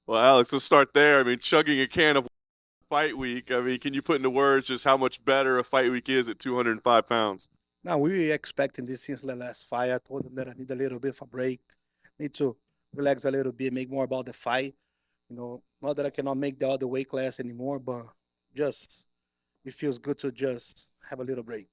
Well, Alex, let's start there. I mean, chugging a can of fight week. I mean, can you put into words just how much better a fight week is at 205 pounds? Now we were expecting this since the last fight. I told him that I need a little bit of a break, need to relax a little bit, make more about the fight. Not that I cannot make the other weight class anymore, but just it feels good to just have a little break.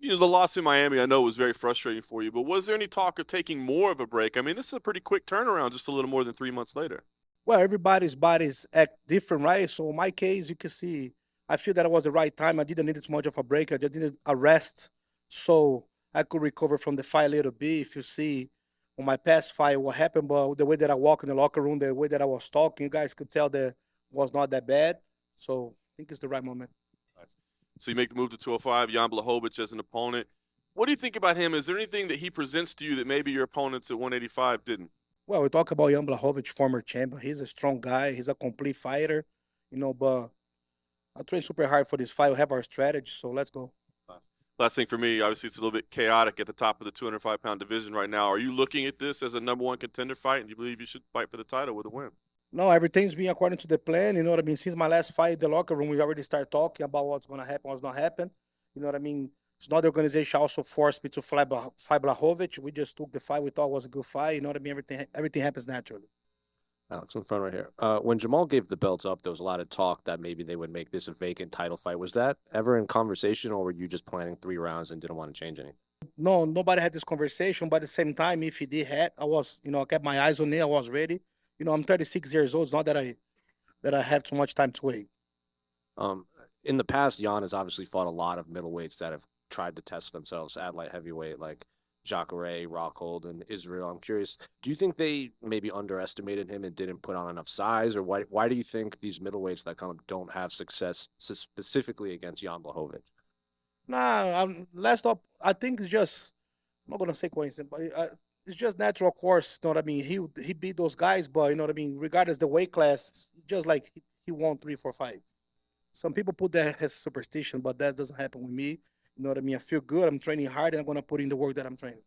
The loss in Miami, I know was very frustrating for you, but was there any talk of taking more of a break? I mean, this is a pretty quick turnaround, just a little more than 3 months later. Well, everybody's bodies act different, right? So in my case, you can see, I feel that it was the right time. I didn't need too much of a break. I just needed a rest so I could recover from the fight a little bit. If you see on my past fight what happened, but the way that I walk in the locker room, the way that I was talking, you guys could tell that it was not that bad. So I think it's the right moment. So you make the move to 205, Jan Blachowicz as an opponent. What do you think about him? Is there anything that he presents to you that maybe your opponents at 185 didn't? Well, we talk about Jan Blachowicz, former champion. He's a strong guy. He's a complete fighter, but I train super hard for this fight. We have our strategy, so let's go. Last thing for me, obviously it's a little bit chaotic at the top of the 205-pound division right now. Are you looking at this as a number one contender fight, and you believe you should fight for the title with a win? No, everything's been according to the plan. You know what I mean? Since my last fight, the locker room, we already start talking about what's going to happen, what's not happen. You know what I mean? It's not the organization also forced me to fight Blachowicz. We just took the fight we thought was a good fight. You know what I mean? Everything happens naturally. Alex, in front right here. When Jamal gave the belts up, there was a lot of talk that maybe they would make this a vacant title fight. Was that ever in conversation, or were you just planning 3 rounds and didn't want to change anything? No, nobody had this conversation, but at the same time, if he did have, I kept my eyes on it. I was ready. I'm 36 years old. It's not that I have too much time to wait. In the past, Jan has obviously fought a lot of middleweights that have tried to test themselves at light heavyweight, like Jacare, Rockhold, and Israel. I'm curious, do you think they maybe underestimated him and didn't put on enough size, or why do you think these middleweights that come up don't have success specifically against Jan Blachowicz? Nah, last up, I think it's just, I'm not gonna say coincidence, but it's just natural course. You know what I mean? He beat those guys, but you know what I mean. Regardless the weight class, just like he won 3 4 fights. Some people put that as superstition, but that doesn't happen with me. You know what I mean? I feel good. I'm training hard, and I'm gonna put in the work that I'm training.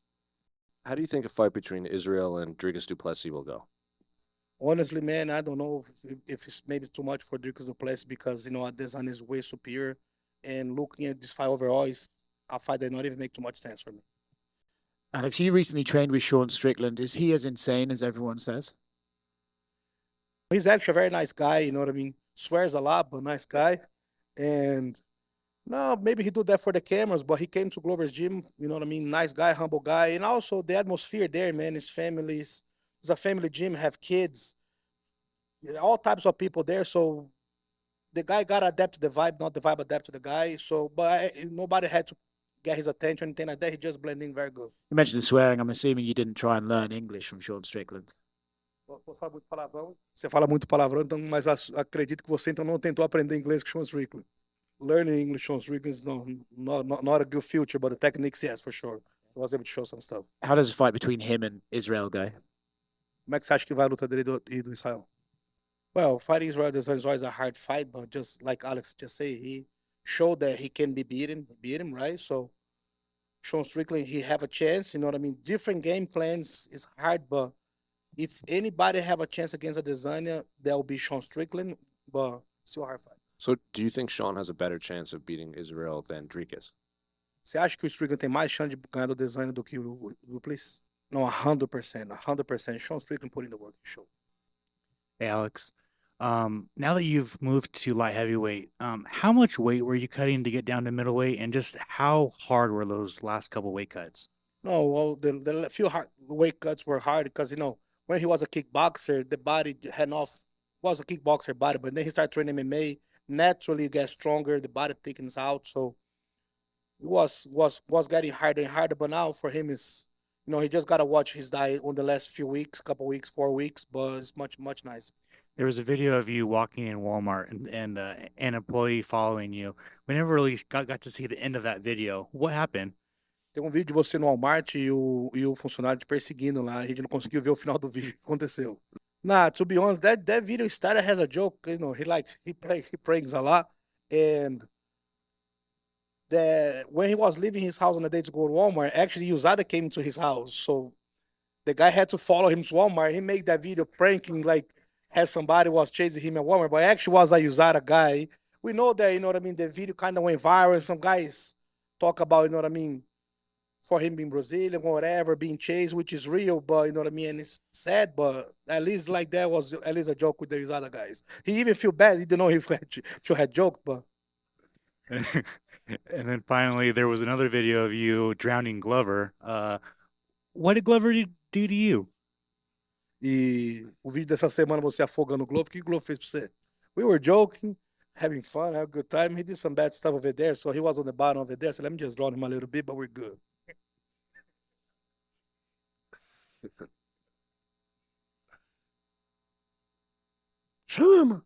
How do you think a fight between Israel and Dricus du Plessis will go? Honestly, man, I don't know if it's maybe too much for Dricus du Plessis because Adesanya is way superior, and looking at this fight overall is a fight that not even make too much sense for me. Alex, you recently trained with Sean Strickland. Is he as insane as everyone says? He's actually a very nice guy. You know what I mean? Swears a lot, but nice guy. And no, maybe he do that for the cameras, but he came to Glover's gym. You know what I mean? Nice guy, humble guy, and also the atmosphere there, man. His families. It's a family gym. Have kids. All types of people there. So the guy got to adapt to the vibe, not the vibe adapt to the guy. So, but nobody had to get his attention, anything like that. He just blending very good. You mentioned the swearing. I'm assuming you didn't try and learn English from Sean Strickland. Fala muito palavrão. Você fala muito palavrão, então, mas acredito que você então não tentou aprender inglês com Sean Strickland. Learning English Sean Strickland is not a good future, but the techniques, yes, for sure. I was able to show some stuff. How does a fight between him and Israel go? Como é que você acha que vai a luta dele e do Israel? Well, fighting Israel is always a hard fight, but just like Alex just said, he showed that he can be beaten, beat him, right? So Sean Strickland, he have a chance, you know what I mean? Different game plans is hard, but if anybody have a chance against Adesanya, that will be Sean Strickland, but still a hard fight. So do you think Sean has a better chance of beating Israel than Dricus? Você acha que o Strickland tem mais chance de ganhar do Adesanya do que o Duplessis? No, 100%, 100%. Sean Strickland put in the work, show. Hey, Alex. Now that you've moved to light heavyweight, how much weight were you cutting to get down to middleweight, and just how hard were those last couple weight cuts? No, well, the few weight cuts were hard because when he was a kickboxer, the body was a kickboxer body, but then he started training MMA. Naturally, you get stronger, the body thickens out, so it was getting harder and harder. But now for him is, he just gotta watch his diet on the last few weeks, couple weeks, 4 weeks, but it's much nicer. There was a video of you walking in Walmart and an employee following you. We never really got to see the end of that video. What happened? Tem vídeo de você no Walmart e o funcionário te perseguindo lá. A gente não conseguiu ver o final do vídeo que aconteceu. Nah, to be honest, that video started as a joke. He pranks a lot, and that when he was leaving his house on the day to go to Walmart, actually Usada came to his house. So The guy had to follow him to Walmart. He made that video pranking like had somebody was chasing him at Walmart, but actually was a USADA guy. We know that, you know what I mean? The video kind of went viral. Some guys talk about, you know what I mean, for him being Brazilian or whatever, being chased, which is real, but you know what I mean? And it's sad, but at least like that was at least a joke with these other guys. He even feel bad. He didn't know if he had joked, but And then finally, there was another video of you drowning Glover. What did Glover do to you? e o vídeo dessa semana você afogando o Glover, o que o Glover fez pra você? We were joking, having fun, having a good time. He did some bad stuff over there, so he was on the bottom over there. So let me just drown him a little bit, but we're good. Chama!